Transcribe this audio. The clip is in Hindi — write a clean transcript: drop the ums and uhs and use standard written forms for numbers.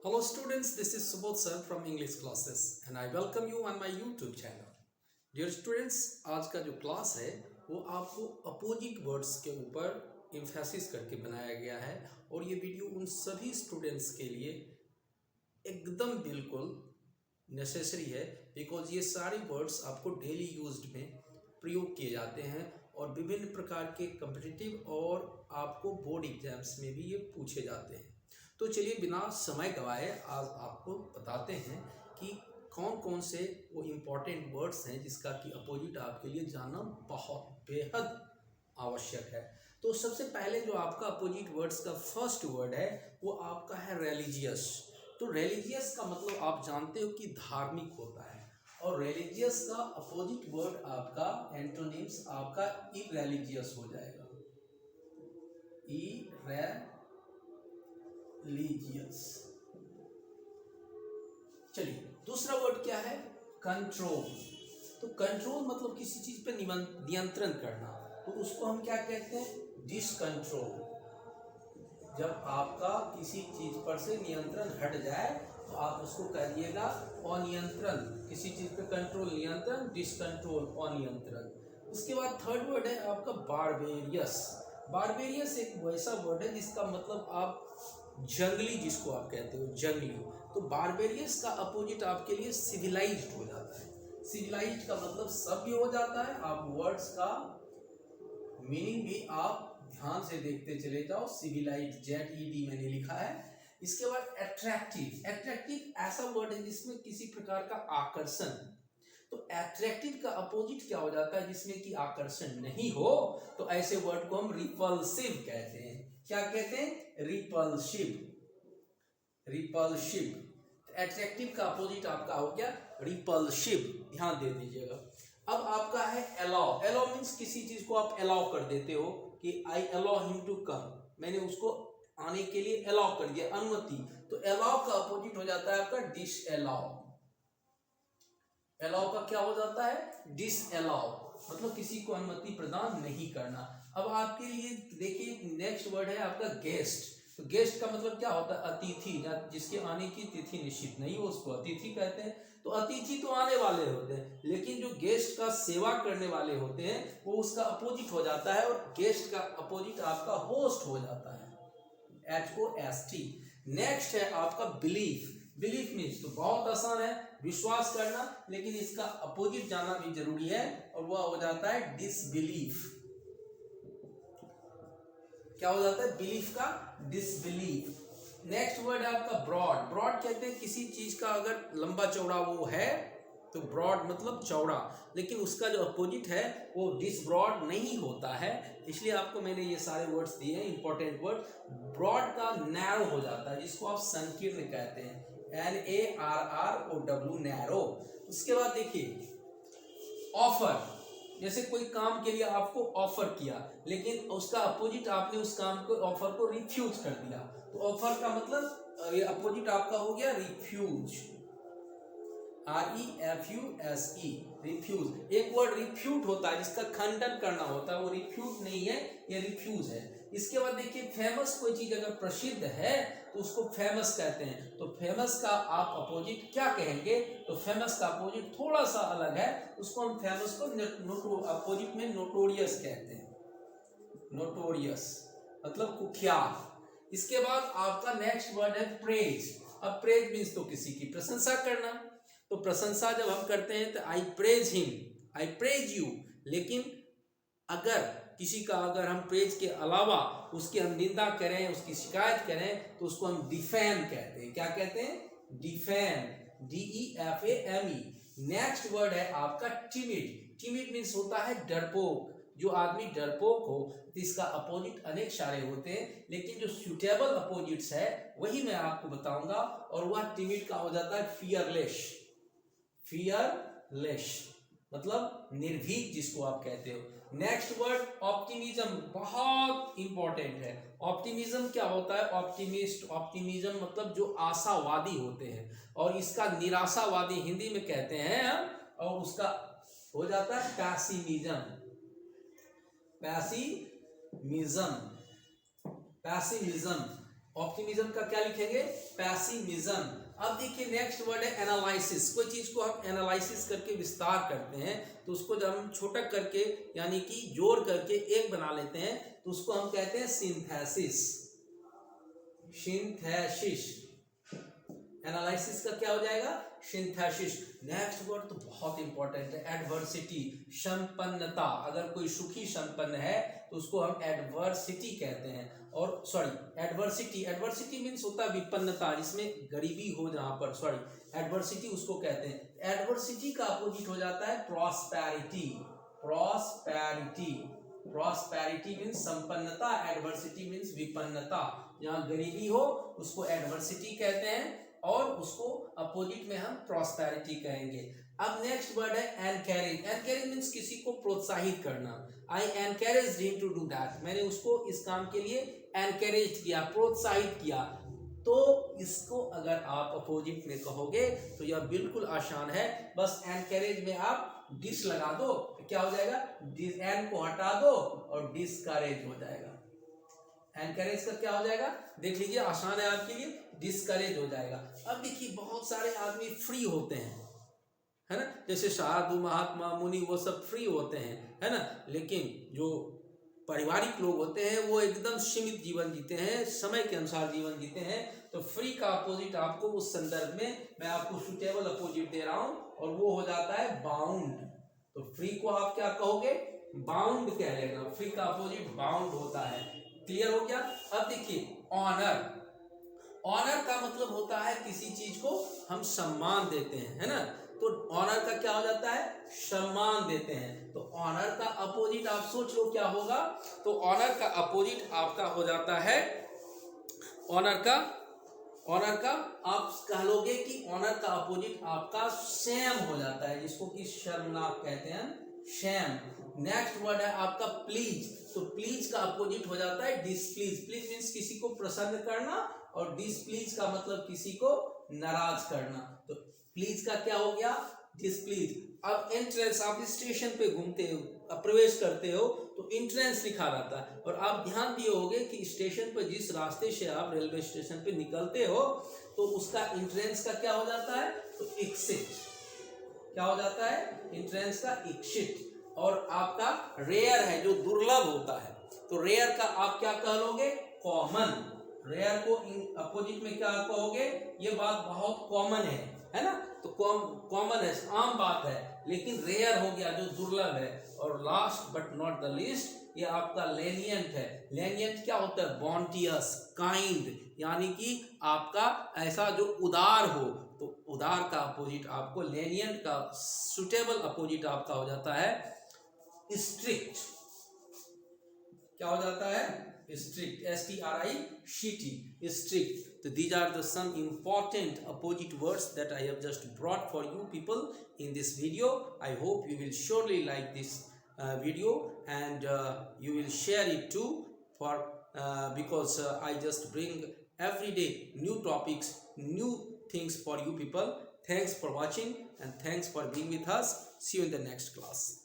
Hello students, this is Subodh sir from English classes and I welcome you on my YouTube channel. Dear students, आज का जो क्लास है वो आपको अपोजिट वर्ड्स के ऊपर एम्फेसिस करके बनाया गया है और ये वीडियो उन सभी स्टूडेंट्स के लिए एकदम बिल्कुल नेसेसरी है बिकॉज ये सारे वर्ड्स आपको डेली यूज्ड में प्रयोग किए जाते हैं और विभिन्न प्रकार के कम्पिटिटिव और आपको बोर्ड एग्जाम्स में भी ये पूछे जाते हैं। तो चलिए बिना समय गवाए आज आपको बताते हैं कि कौन कौन से वो इम्पॉर्टेंट वर्ड्स हैं जिसका कि अपोजिट आपके लिए जानना बहुत बेहद आवश्यक है। तो सबसे पहले जो आपका अपोजिट वर्ड्स का फर्स्ट वर्ड है वो आपका है रिलीजियस। तो रिलीजियस का मतलब आप जानते हो कि धार्मिक होता है और रिलीजियस का अपोजिट वर्ड आपका एंटोनिम्स आपका इरेलिजियस हो जाएगा। इरेलिजियस। चलिए दूसरा वर्ड क्या है? कंट्रोल। तो कंट्रोल मतलब किसी चीज पे नियंत्रण करना, तो उसको हम क्या कहते हैं? डिसकंट्रोल। जब आपका किसी चीज पर से नियंत्रण हट जाए तो आप उसको कहिएगा अनियंत्रण। किसी चीज पे कंट्रोल नियंत्रण, डिसकंट्रोल अनियंत्रण। उसके बाद थर्ड वर्ड है आपका बारबेरियस। बारबेरियस एक वैसा वर्ड है जिसका मतलब आप जंगली, जिसको आप कहते हो जंगली। तो बारबेरियस का अपोजिट आपके लिए सिविलाइज्ड हो जाता है। सिविलाइज्ड का मतलब सभ्य हो जाता है। आप वर्ड्स का मीनिंग भी आप ध्यान से देखते चले जाओ। सिविलाइज्ड ZED मैंने लिखा है। इसके बाद एट्रैक्टिव। एट्रैक्टिव ऐसा वर्ड है जिसमें किसी प्रकार का आकर्षण। तो एट्रैक्टिव का अपोजिट क्या हो जाता है? जिसमें कि आकर्षण नहीं हो, तो ऐसे वर्ड को हम रिपल्सिव कहते हैं। क्या कहते हैं? रिपल्सिव। रिपल्सिव। एट्रैक्टिव का अपोजिट आपका हो गया रिपल्सिव। ध्यान दे दीजिएगा। अब आपका है अलाउ। अलाउ मीन्स किसी चीज को आप अलाउ कर देते हो कि I allow him to come, मैंने उसको आने के लिए अलाउ कर दिया, अनुमति। तो अलाउ का अपोजिट हो जाता है आपका डिसअलाउ। अलाउ का क्या हो जाता है? डिसअलाउ, मतलब किसी को अनुमति प्रदान नहीं करना। अब आपके लिए देखिए नेक्स्ट वर्ड है आपका गेस्ट। तो गेस्ट का मतलब क्या होता है? अतिथि, जिसके आने की तिथि निश्चित नहीं हो उसको अतिथि कहते हैं। तो अतिथि तो आने वाले होते हैं, लेकिन जो गेस्ट का सेवा करने वाले होते हैं वो उसका अपोजिट हो जाता है और गेस्ट का अपोजिट आपका होस्ट हो जाता है, HOST। नेक्स्ट है आपका बिलीफ। बिलीफ मीन्स तो बहुत आसान है, विश्वास करना, लेकिन इसका अपोजिट जानना भी जरूरी है और वह हो जाता है डिसबिलीफ। क्या हो जाता है? बिलीफ का डिसबिलीफ। नेक्स्ट वर्ड है आपका ब्रॉड। ब्रॉड कहते हैं किसी चीज का अगर लंबा चौड़ा वो है तो ब्रॉड मतलब चौड़ा, लेकिन उसका जो अपोजिट है वो डिसब्रॉड नहीं होता है। इसलिए आपको मैंने ये सारे वर्ड्स दिए हैं, इंपॉर्टेंट वर्ड। ब्रॉड का नैरो हो जाता है, जिसको आप संकीर्ण कहते हैं, NARROW, नैरो। उसके बाद देखिए ऑफर। जैसे कोई काम के लिए आपको ऑफर किया, लेकिन उसका अपोजिट आपने उस काम को ऑफर को रिफ्यूज कर दिया, तो ऑफर का मतलब ये अपोजिट आपका हो गया रिफ्यूज। REFUSE, refuse. एक वर्ड रिफ्यूट होता है जिसका खंडन करना होता है, वो रिफ्यूट नहीं है, ये रिफ्यूज है। इसके बाद देखिए फेमस, कोई चीज अगर प्रसिद्ध है तो उसको फेमस कहते हैं। तो फेमस का आप अपोजिट क्या कहेंगे? तो फेमस का अपोजिट थोड़ा सा अलग है, उसको हम फेमस को अपोजिट में नोटोरियस कहते हैं। नोटोरियस मतलब कुख्यात। इसके बाद आपका नेक्स्ट वर्ड है प्रेज। अब प्रेज मीन्स तो किसी की प्रशंसा करना। तो प्रशंसा जब हम करते हैं तो आई praise him, I praise you. लेकिन अगर किसी का अगर हम प्रेज के अलावा उसकी हम निंदा करें, उसकी शिकायत करें, तो उसको हम डिफेम कहते हैं। क्या कहते हैं? Defame, DEFAME। नेक्स्ट वर्ड है आपका टिमिड। टिमिड मीन्स होता है डरपोक। जो आदमी डरपोक हो तो इसका अपोजिट अनेक सारे होते हैं, लेकिन जो सुटेबल अपोजिट्स है वही मैं आपको बताऊंगा, और वह टिमिड का हो जाता है फियरलेस। फियरलेस मतलब निर्भीक, जिसको आप कहते हो। नेक्स्ट वर्ड ऑप्टिमिज्म, बहुत इंपॉर्टेंट है। ऑप्टिमिज्म क्या होता है? ऑप्टिमिस्ट, ऑप्टिमिज्म मतलब जो आशावादी होते हैं, और इसका निराशावादी हिंदी में कहते हैं हम, और उसका हो जाता है पैसिमिज्म। Pessimism, pessimism. ऑप्टिमिज्म का क्या लिखेंगे? पैसिमिज्म। अब देखिए नेक्स्ट वर्ड है एनालिसिस। कोई चीज को हम एनालिसिस करके विस्तार करते हैं तो उसको जब हम छोटा करके यानी कि जोड़ करके एक बना लेते हैं तो उसको हम कहते हैं सिंथेसिस। सिंथेसिस, एनालिसिस का क्या हो जाएगा? सिंथेसिस। नेक्स्ट वर्ड तो बहुत इंपॉर्टेंट है, एडवर्सिटी, संपन्नता। अगर कोई सुखी संपन्न है तो उसको हम एडवर्सिटी कहते हैं। और सॉरी एडवर्सिटी, एडवर्सिटी मीन्स होता है विपन्नता, जिसमें गरीबी हो जहां पर, सॉरी एडवर्सिटी उसको कहते हैं। एडवर्सिटी का अपोजिट हो जाता है प्रॉस्पेरिटी। प्रॉस्पेरिटी, प्रॉस्पेरिटी मीन्स संपन्नता, एडवर्सिटी मीन्स विपन्नता। जहां गरीबी हो उसको एडवर्सिटी कहते हैं और उसको अपोजिट में हम प्रॉस्पेरिटी कहेंगे। अब नेक्स्ट वर्ड है एनकरेज। एनकरेज मीन्स किसी को प्रोत्साहित करना। I encourage him to do that, मैंने उसको इस काम के लिए एनकरेज किया, प्रोत्साहित किया। तो इसको अगर आप अपोजिट में कहोगे तो यह बिल्कुल आसान है, बस एनकरेज में आप डिस लगा दो, क्या हो जाएगा? एन को हटा दो और डिस्करेज हो जाएगा। एनकरेज का क्या हो जाएगा? देख लीजिए, आसान है आपके लिए, डिस्करेज हो जाएगा। अब देखिए बहुत सारे आदमी फ्री होते हैं, है ना, जैसे साधु महात्मा मुनि वो सब फ्री होते हैं, है ना, लेकिन जो पारिवारिक लोग होते हैं वो एकदम सीमित जीवन जीते हैं, समय के अनुसार जीवन जीते हैं। तो फ्री का अपोजिट आपको उस संदर्भ में मैं आपको सुटेबल अपोजिट दे रहा हूं और वो हो जाता है बाउंड। तो फ्री को आप क्या कहोगे? बाउंड कह लेना। फ्री का अपोजिट बाउंड होता है। क्लियर हो गया? अब देखिए ऑनर, ऑनर का मतलब होता है किसी चीज को हम सम्मान देते हैं, है ना, तो ऑनर का क्या हो जाता है? सम्मान देते हैं। तो ऑनर का अपोजिट आप सोच लो क्या होगा? तो ऑनर का अपोजिट आपका हो जाता है, ऑनर का आप कह लोगे कि ऑनर का अपोजिट आपका शेम हो जाता है, जिसको कि शर्मनाक कहते हैं, शेम। नेक्स्ट वर्ड है आपका प्लीज। तो प्लीज का अपोजिट हो जाता है डिसप्लीज। प्लीज मीन्स किसी को प्रसन्न करना और डिसप्लीज का मतलब किसी को नाराज करना। तो प्लीज का क्या हो गया? डिसप्लीज। अब एंट्रेंस, आप स्टेशन पे घूमते हो, प्रवेश करते हो तो एंट्रेंस लिखा रहता है, और आप ध्यान दिए होंगे कि स्टेशन पर जिस रास्ते से आप रेलवे स्टेशन पे निकलते हो तो उसका एंट्रेंस का क्या हो जाता है? तो एग्जिट। क्या हो जाता है? एंट्रेंस का एग्जिट। और आपका रेयर है जो दुर्लभ होता है, तो रेयर का आप क्या कह लोगे? कॉमन। रेयर को अपोजिट में क्या कहोगे? ये बात बहुत कॉमन है ना, तो कॉमन है, आम बात है, लेकिन रेयर हो गया जो दुर्लभ है। और last but not the least ये आपका लेनियंट है। लेनियंट क्या होता है? बॉन्टियस, काइंड, यानी कि आपका ऐसा जो उदार हो। तो उदार का अपोजिट आपको, लेनियंट का सुटेबल अपोजिट आपका हो जाता है स्ट्रिक्ट। क्या हो जाता है? strict, STRICT, strict. So these are the some important opposite words that I have just brought for you people in this video. I hope you will surely like this video and you will share it too, for because I just bring every day new topics, new things for you people. Thanks for watching and thanks for being with us. See you in the next class.